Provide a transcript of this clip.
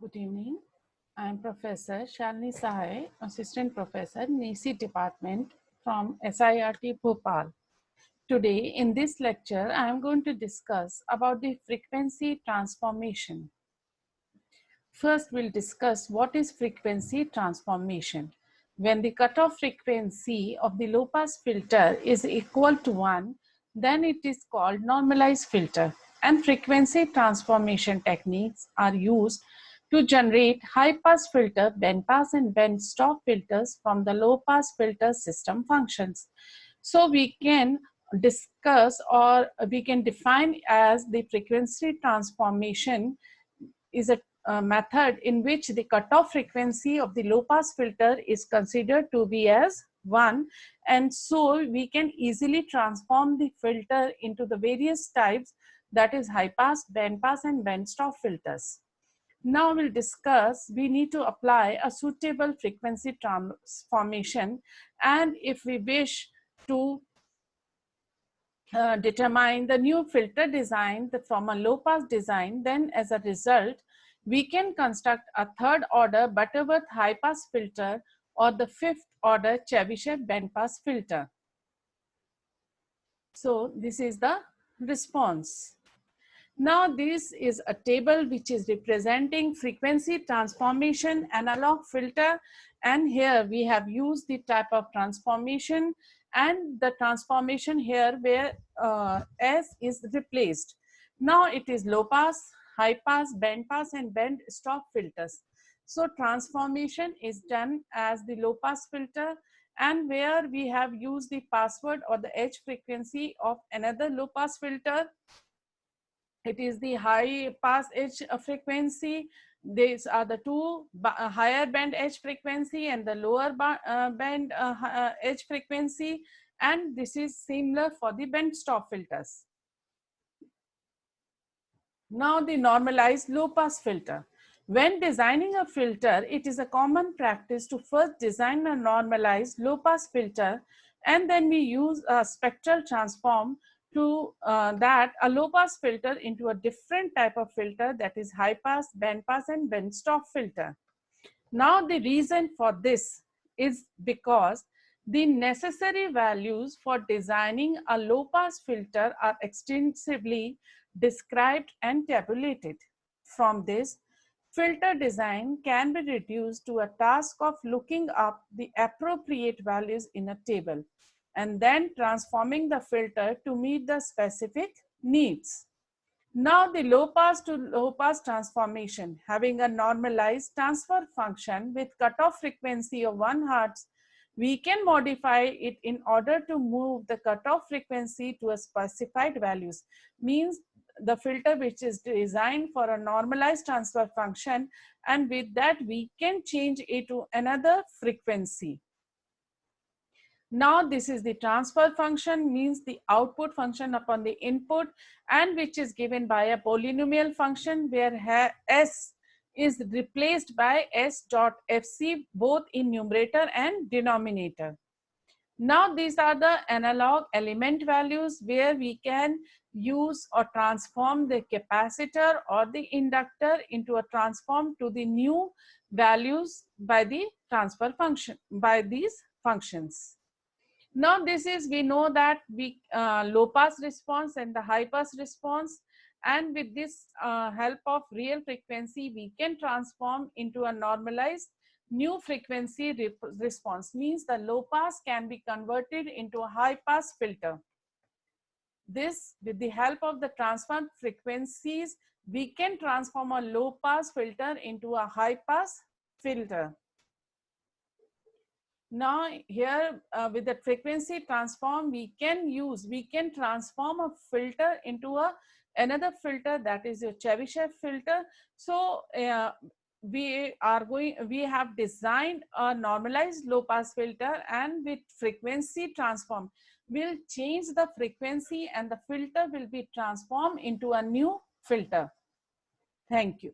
Good evening. I am Professor Shalini Sahai, Assistant Professor, NESI Department from SIRT Bhopal. Today in this lecture, I am going to discuss about the frequency transformation. First, we'll discuss what is frequency transformation. When the cutoff frequency of the low pass filter is equal to 1, then it is called normalized filter, and frequency transformation techniques are used to generate high pass filter, band pass and band stop filters from the low pass filter system functions. So we can discuss, or we can define as the frequency transformation is a method in which the cutoff frequency of the low pass filter is considered to be as 1, and so we can easily transform the filter into the various types, that is high pass, band pass and band stop filters. Now we'll discuss, we need to apply a suitable frequency transformation, and if we wish to determine the new filter design from a low pass design, then as a result we can construct a third order Butterworth high pass filter or the fifth order Chebyshev band pass filter. So this is the response. Now this is a table which is representing frequency transformation analog filter, and here we have used the type of transformation and the transformation here where S is replaced. Now it is low pass, high pass, band pass and band stop filters. So transformation is done as the low pass filter, and where we have used the password or the H frequency of another low pass filter. It is the high pass H frequency. These are the two higher band H frequency and the lower band H frequency, and this is similar for the band stop filters. Now the normalized low pass filter. When designing a filter, it is a common practice to first design a normalized low pass filter, and then we use a spectral transform to that a low pass filter into a different type of filter, that is high pass, band pass and band stop filter. Now the reason for this is because the necessary values for designing a low pass filter are extensively described and tabulated. From this, filter design can be reduced to a task of looking up the appropriate values in a table and then transforming the filter to meet the specific needs. Now the low pass to low pass transformation, having a normalized transfer function with cutoff frequency of 1 Hz, we can modify it in order to move the cutoff frequency to a specified values. Means the filter which is designed for a normalized transfer function, and with that we can change it to another frequency. Now this is the transfer function, means the output function upon the input, and which is given by a polynomial function where S is replaced by S dot FC both in numerator and denominator. Now these are the analog element values where we can use or transform the capacitor or the inductor into a transform to the new values by the transfer function, by these functions. Now this is, we know that we low pass response and the high pass response, and with this help of real frequency we can transform into a normalized new frequency response, means the low pass can be converted into a high pass filter. This, with the help of the transfer frequencies, we can transform a low pass filter into a high pass filter. Now here with the frequency transform we can transform a filter into another filter, that is a Chebyshev filter. So we have designed a normalized low pass filter, and with frequency transform we'll change the frequency and the filter will be transformed into a new filter. Thank you.